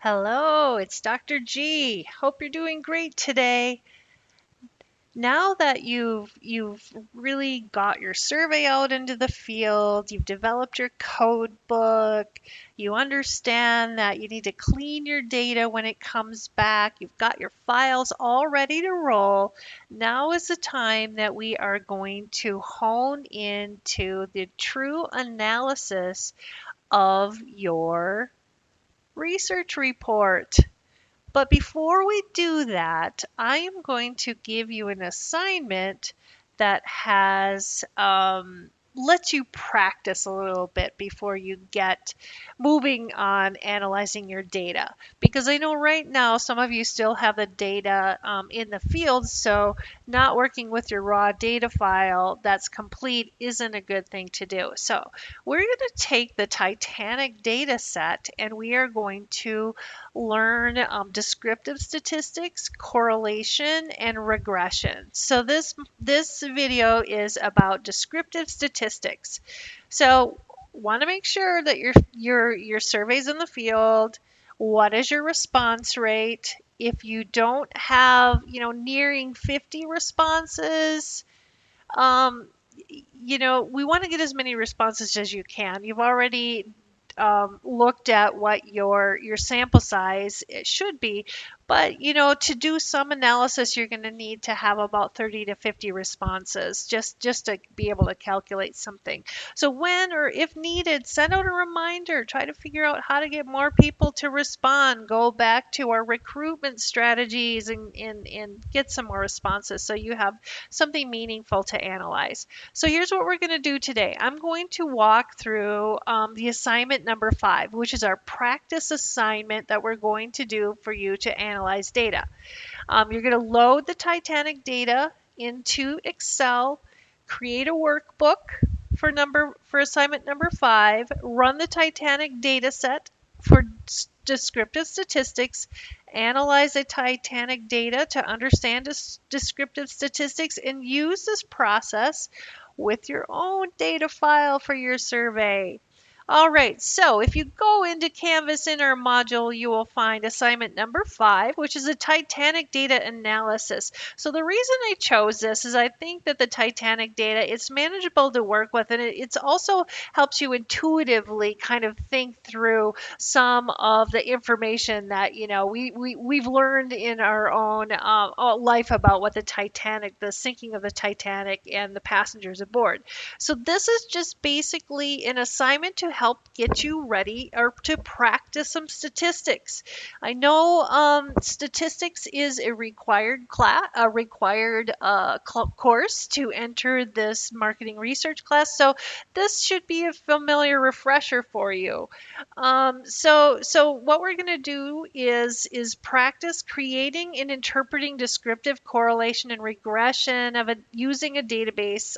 Hello, it's Dr. G. Hope you're doing great today. Now that you've really got your survey out into the field, you've developed your code book, you understand that you need to clean your data when it comes back, you've got your files all ready to roll. Now is the time that we are going to hone into the true analysis of your research report. But before we do that, I am going to give you an assignment that has lets you practice a little bit before you get moving on analyzing your data. Because I know right now some of you still have the data in the field, so not working with your raw data file that's complete isn't a good thing to do. So we're going to take the Titanic data set and we are going to learn descriptive statistics, correlation, and regression. So this video is about descriptive statistics. So want to make sure that your survey's in the field. What is your response rate? If you don't have, nearing 50 responses, um, we want to get as many responses as you can. You've already looked at what your sample size it should be, but to do some analysis you're going to need to have about 30 to 50 responses just to be able to calculate something. So when or if needed, send out a reminder, try to figure out how to get more people to respond, go back to our recruitment strategies and get some more responses so you have something meaningful to analyze. So here's what we're going to do today. I'm going to walk through the assignment number 5, which is our practice assignment that we're going to do for you to analyze data. You're going to load the Titanic data into Excel, create a workbook for assignment number 5, run the Titanic data set for descriptive statistics, analyze the Titanic data to understand descriptive statistics, and use this process with your own data file for your survey. All right, so if you go into Canvas in our module, you will find assignment number 5, which is a Titanic data analysis. So the reason I chose this is I think that the Titanic data, it's manageable to work with, and it's also helps you intuitively kind of think through some of the information that, we've learned in our own life about what the sinking of the Titanic and the passengers aboard. So this is just basically an assignment to help get you ready or to practice some statistics. I know statistics is a required course to enter this marketing research class. So this should be a familiar refresher for you. So what we're going to do is practice creating and interpreting descriptive correlation and regression using a database.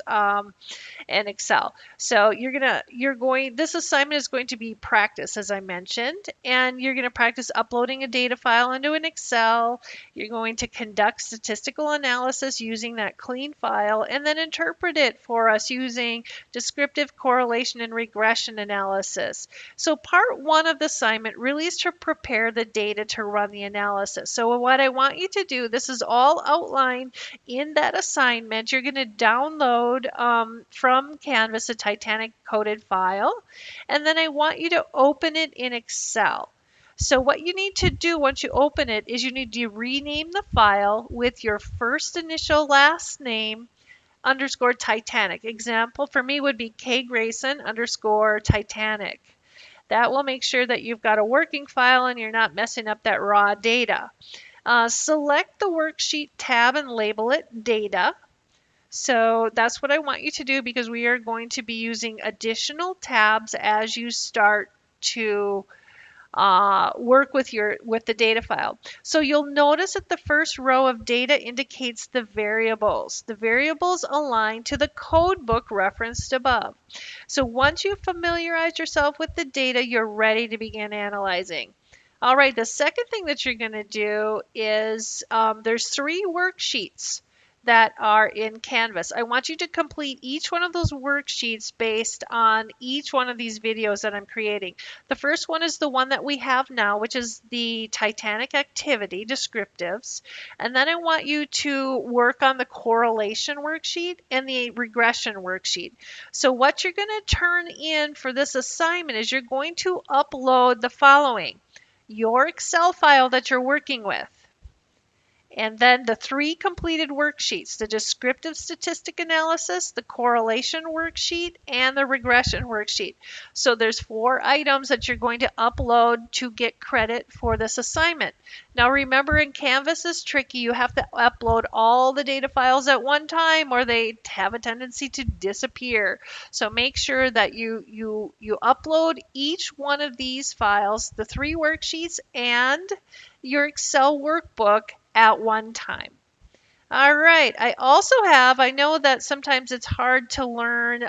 And Excel. So this assignment is going to be practice, as I mentioned, and you're going to practice uploading a data file into an Excel. You're going to conduct statistical analysis using that clean file and then interpret it for us using descriptive correlation and regression analysis. So part 1 of the assignment really is to prepare the data to run the analysis. So what I want you to do, this is all outlined in that assignment. You're going to download from Canvas a Titanic coded file, and then I want you to open it in Excel. So what you need to do once you open it is you need to rename the file with your first initial last name underscore Titanic. Example for me would be K Grayson underscore Titanic. That will make sure that you've got a working file and you're not messing up that raw data. Select the worksheet tab and label it data. So that's what I want you to do because we are going to be using additional tabs as you start to work with the data file. So you'll notice that the first row of data indicates the variables. The variables align to the code book referenced above. So once you've familiarized yourself with the data, you're ready to begin analyzing. All right, the second thing that you're going to do is there's 3 worksheets that are in Canvas. I want you to complete each one of those worksheets based on each one of these videos that I'm creating. The first one is the one that we have now, which is the Titanic activity descriptives. And then I want you to work on the correlation worksheet and the regression worksheet. So what you're going to turn in for this assignment is you're going to upload the following: your Excel file that you're working with, and then the 3 completed worksheets: the descriptive statistic analysis, the correlation worksheet, and the regression worksheet. So there's 4 items that you're going to upload to get credit for this assignment. Now remember, in Canvas is tricky. You have to upload all the data files at one time or they have a tendency to disappear. So make sure that you upload each one of these files, the 3 worksheets and your Excel workbook, at one time. All right, I know that sometimes it's hard to learn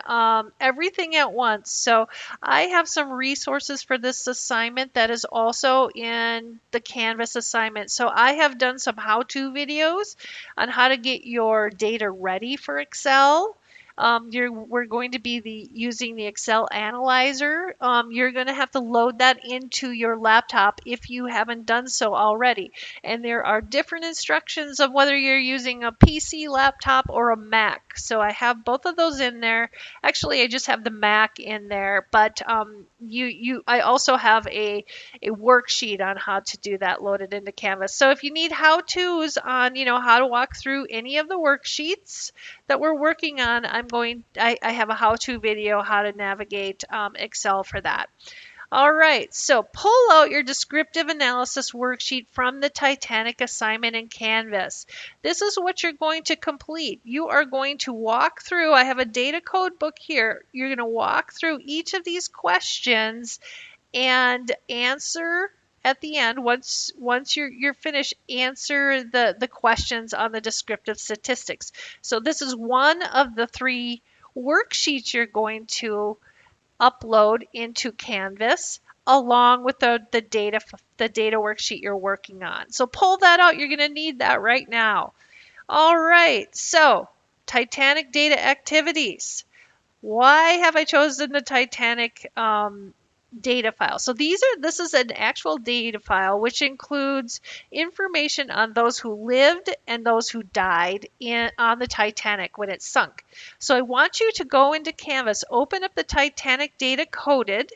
everything at once. So I have some resources for this assignment that is also in the Canvas assignment. So I have done some how-to videos on how to get your data ready for Excel. We're going to be using the Excel analyzer. You're going to have to load that into your laptop if you haven't done so already. And there are different instructions of whether you're using a PC, laptop, or a Mac. So I have both of those in there. Actually, I just have the Mac in there, but I also have a worksheet on how to do that loaded into Canvas. So if you need how-tos on, how to walk through any of the worksheets that we're working on, I have a how-to video how to navigate Excel for that. All right, so pull out your descriptive analysis worksheet from the Titanic assignment in Canvas. This is what you're going to complete. You are going to walk through, I have a data code book here. You're going to walk through each of these questions and answer at the end. Once you're finished, answer the questions on the descriptive statistics. So this is one of the 3 worksheets you're going to upload into Canvas along with the data worksheet you're working on. So pull that out. You're going to need that right now. All right, so Titanic data activities. Why have I chosen the Titanic data file? So this is an actual data file which includes information on those who lived and those who died on the Titanic when it sunk. So I want you to go into Canvas, open up the Titanic data coded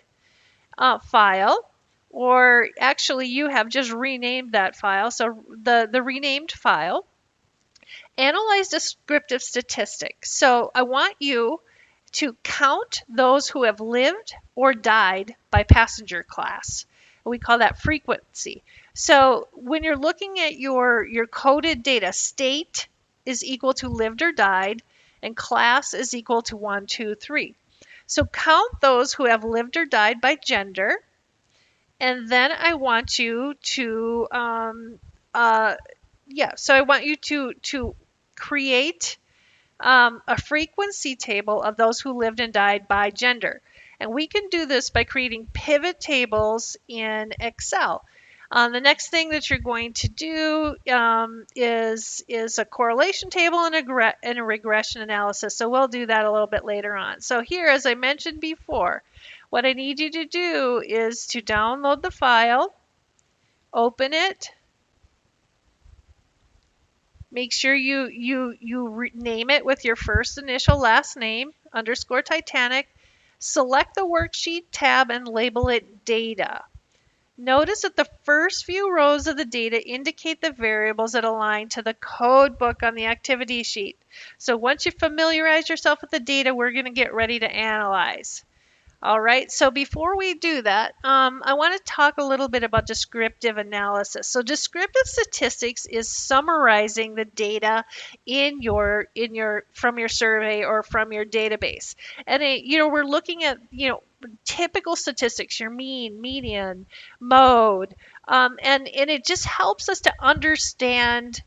file, or actually you have just renamed that file. So the renamed file, analyze descriptive statistics. So I want you to count those who have lived or died by passenger class. We call that frequency. So when you're looking at your coded data, state is equal to lived or died, and class is equal to 1, 2, 3. So count those who have lived or died by gender, and then I want you to, so I want you to create a frequency table of those who lived and died by gender. And we can do this by creating pivot tables in Excel. The next thing that you're going to do is a correlation table and a regression analysis. So we'll do that a little bit later on. So here, as I mentioned before, what I need you to do is to download the file, open it, make sure you name it with your first initial last name, _Titanic. Select the worksheet tab and label it data. Notice that the first few rows of the data indicate the variables that align to the code book on the activity sheet. So once you familiarize yourself with the data, we're going to get ready to analyze. All right, so before we do that, I want to talk a little bit about descriptive analysis. So descriptive statistics is summarizing the data from your survey or from your database. And we're looking at typical statistics, your mean, median, mode, and it just helps us to understand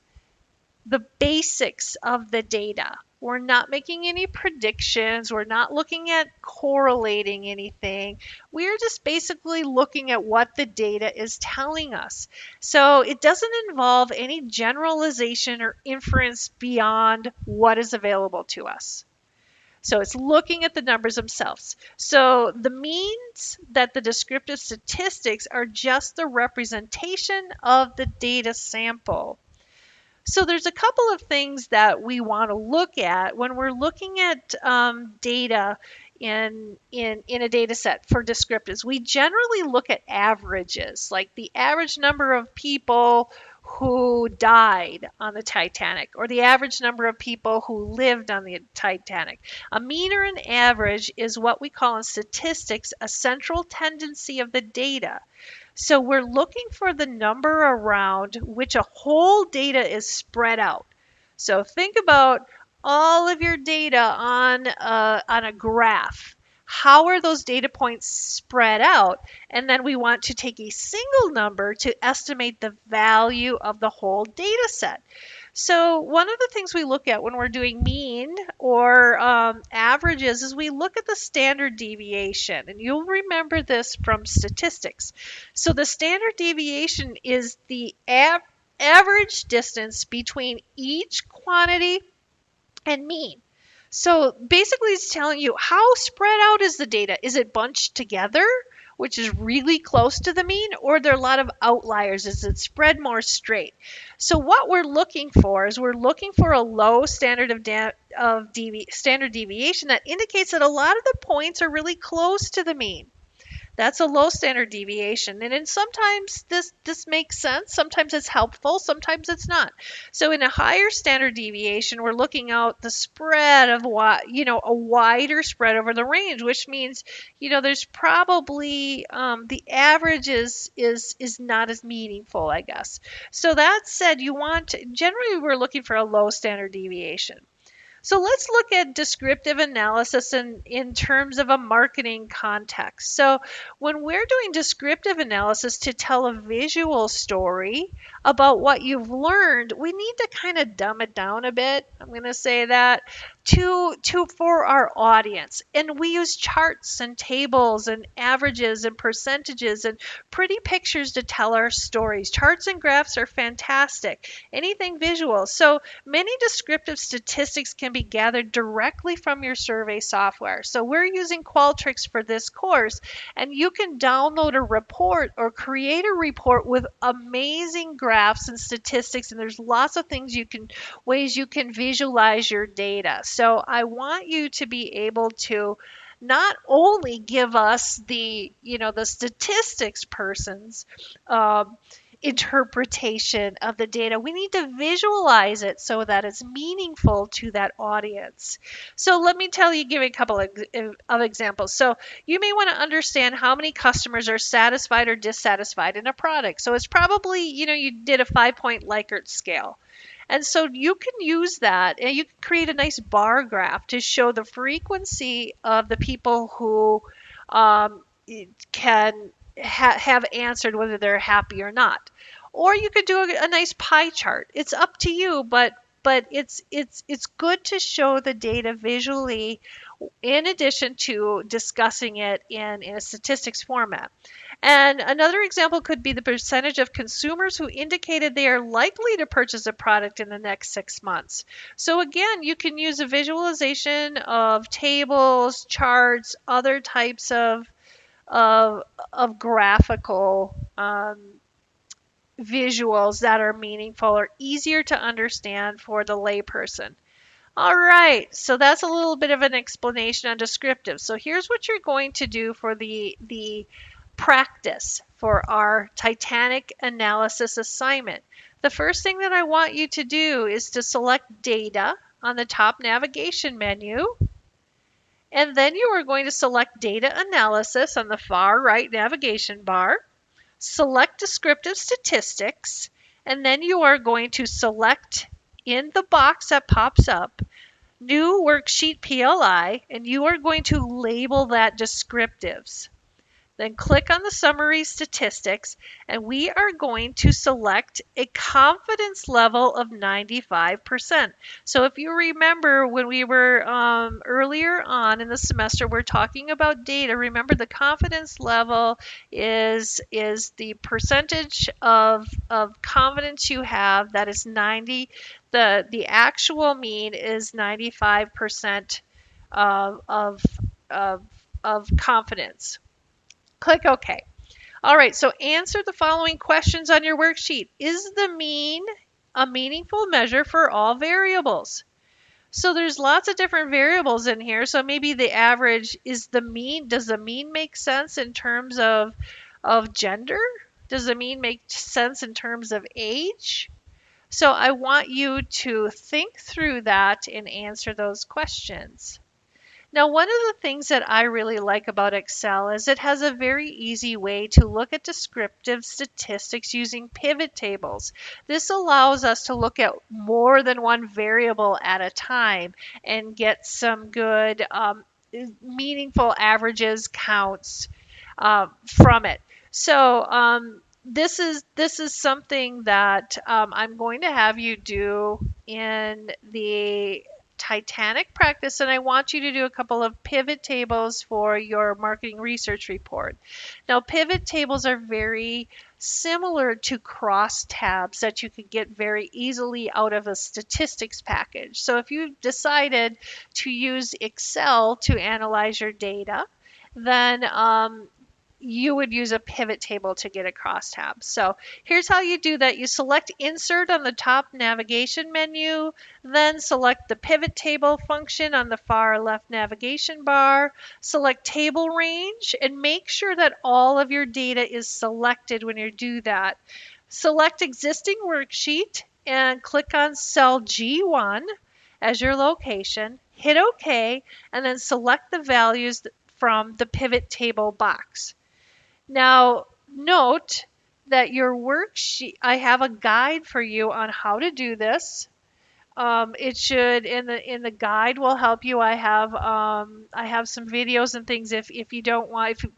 the basics of the data. We're not making any predictions. We're not looking at correlating anything. We're just basically looking at what the data is telling us. So it doesn't involve any generalization or inference beyond what is available to us. So it's looking at the numbers themselves. So the means that the descriptive statistics are just the representation of the data sample. So there's a couple of things that we want to look at when we're looking at data in a data set for descriptives. We generally look at averages, like the average number of people who died on the Titanic or the average number of people who lived on the Titanic. A mean or an average is what we call in statistics a central tendency of the data. So we're looking for the number around which a whole data is spread out. So think about all of your data on a graph. How are those data points spread out? And then we want to take a single number to estimate the value of the whole data set. So one of the things we look at when we're doing mean or averages is we look at the standard deviation. And you'll remember this from statistics. So the standard deviation is the average distance between each quantity and mean. So basically it's telling you how spread out is the data. Is it bunched together, which is really close to the mean, or are there a lot of outliers? Is it spread more straight? So what we're looking for is we're looking for a low standard standard deviation that indicates that a lot of the points are really close to the mean. That's a low standard deviation. And then sometimes this makes sense. Sometimes it's helpful. Sometimes it's not. So in a higher standard deviation, we're looking out the spread of a wider spread over the range, which means, there's probably the average is not as meaningful, I guess. So that said, generally we're looking for a low standard deviation. So let's look at descriptive analysis in terms of a marketing context. So when we're doing descriptive analysis to tell a visual story about what you've learned, we need to kind of dumb it down a bit. I'm going to say that for our audience. And we use charts and tables and averages and percentages and pretty pictures to tell our stories. Charts and graphs are fantastic. Anything visual. So many descriptive statistics can be gathered directly from your survey software. So we're using Qualtrics for this course, and you can download a report or create a report with amazing graphs and statistics, and there's lots of ways you can visualize your data. So I want you to be able to not only give us the statistics person's interpretation of the data, we need to visualize it so that it's meaningful to that audience. So let me give you a couple of examples. So you may want to understand how many customers are satisfied or dissatisfied in a product. So it's probably, you did a 5-point Likert scale. And so you can use that and you can create a nice bar graph to show the frequency of the people who can have answered whether they're happy or not. Or you could do a nice pie chart. It's up to you, but it's good to show the data visually in addition to discussing it in a statistics format. And another example could be the percentage of consumers who indicated they are likely to purchase a product in the next 6 months. So again, you can use a visualization of tables, charts, other types of graphical visuals that are meaningful or easier to understand for the layperson. All right, so that's a little bit of an explanation on descriptive. So here's what you're going to do for the practice for our Titanic analysis assignment. The first thing that I want you to do is to select data on the top navigation menu. And then you are going to select data analysis on the far right navigation bar. Select descriptive statistics. And then you are going to select in the box that pops up, new worksheet PLI, and you are going to label that descriptives. Then click on the summary statistics, and we are going to select a confidence level of 95%. So if you remember when we were earlier on in the semester, we're talking about data. Remember, the confidence level is the percentage of confidence you have that is 90. The actual mean is 95% of of of confidence. Click OK. All right, so answer the following questions on your worksheet. Is the mean a meaningful measure for all variables? So there's lots of different variables in here. So maybe the average is the mean. Does the mean make sense in terms of gender? Does the mean make sense in terms of age? So I want you to think through that and answer those questions. Now, one of the things that I really like about Excel is it has a very easy way to look at descriptive statistics using pivot tables. This allows us to look at more than one variable at a time and get some good meaningful averages, counts from it. So this is something that I'm going to have you do in the Titanic practice, and I want you to do a couple of pivot tables for your marketing research report. Now, pivot tables are very similar to crosstabs that you could get very easily out of a statistics package. So if you've decided to use Excel to analyze your data, then you would use a pivot table to get a crosstab. So here's how you do that. You select Insert on the top navigation menu, then select the pivot table function on the far left navigation bar, select Table Range, and make sure that all of your data is selected when you do that. Select Existing Worksheet and click on cell G1 as your location, hit OK, and then select the values from the pivot table box. Now, note that your worksheet, I have a guide for you on how to do this. It should in the guide will help you. I have some videos and things if you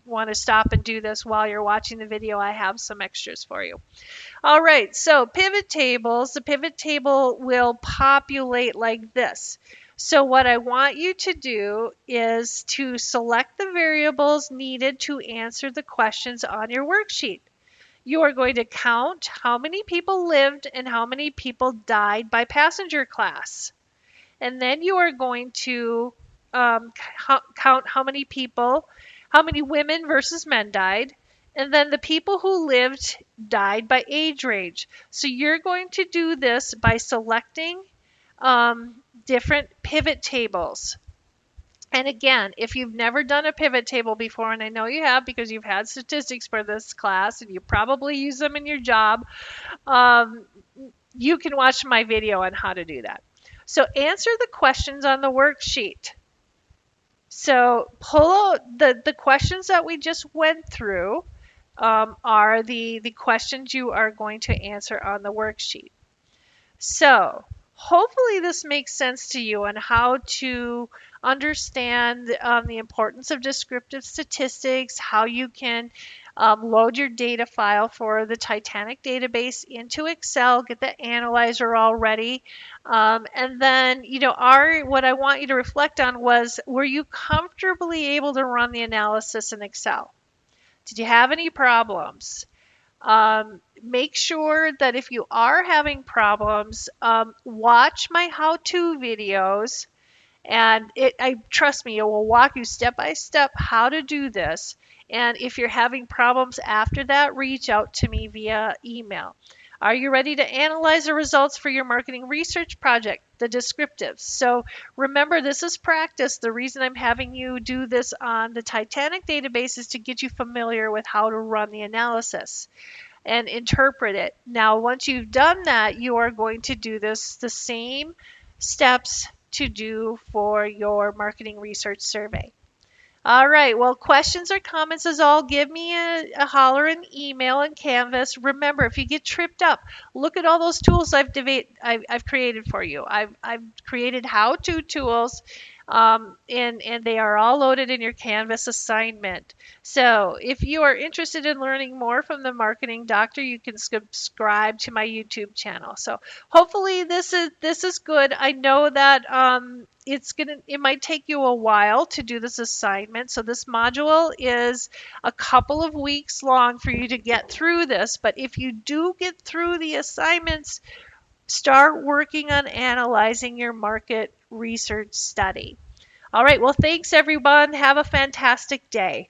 want to stop and do this while you're watching the video, I have some extras for you. All right, so pivot tables, the pivot table will populate like this. So what I want you to do is to select the variables needed to answer the questions on your worksheet. You are going to count how many people lived and how many people died by passenger class. And then you are going to count how many women versus men died. And then the people who lived died by age range. So you're going to do this by selecting different pivot tables. And again, if you've never done a pivot table before, and I know you have because you've had statistics for this class and you probably use them in your job, you can watch my video on how to do that. So answer the questions on the worksheet. So pull out the questions that we just went through are the questions you are going to answer on the worksheet. So hopefully this makes sense to you on how to understand the importance of descriptive statistics, how you can load your data file for the Titanic database into Excel, get the analyzer all ready. And then, what I want you to reflect on was, were you comfortably able to run the analysis in Excel? Did you have any problems? Make sure that if you are having problems, watch my how-to videos, and trust me, it will walk you step by step how to do this. And if you're having problems after that, reach out to me via email. Are you ready to analyze the results for your marketing research project, the descriptives? So remember, this is practice. The reason I'm having you do this on the Titanic database is to get you familiar with how to run the analysis and interpret it. Now, once you've done that, you are going to do the same steps to do for your marketing research survey. All right, well, questions or comments is all. Give me a holler, an email, and Canvas. Remember, if you get tripped up, look at all those tools I've created for you. I've created how-to tools and they are all loaded in your Canvas assignment. So if you are interested in learning more from the Marketing Doctor, you can subscribe to my YouTube channel. So hopefully this is good. I know that it might take you a while to do this assignment. So this module is a couple of weeks long for you to get through this. But if you do get through the assignments, start working on analyzing your market research study. All right, well, thanks everyone. Have a fantastic day.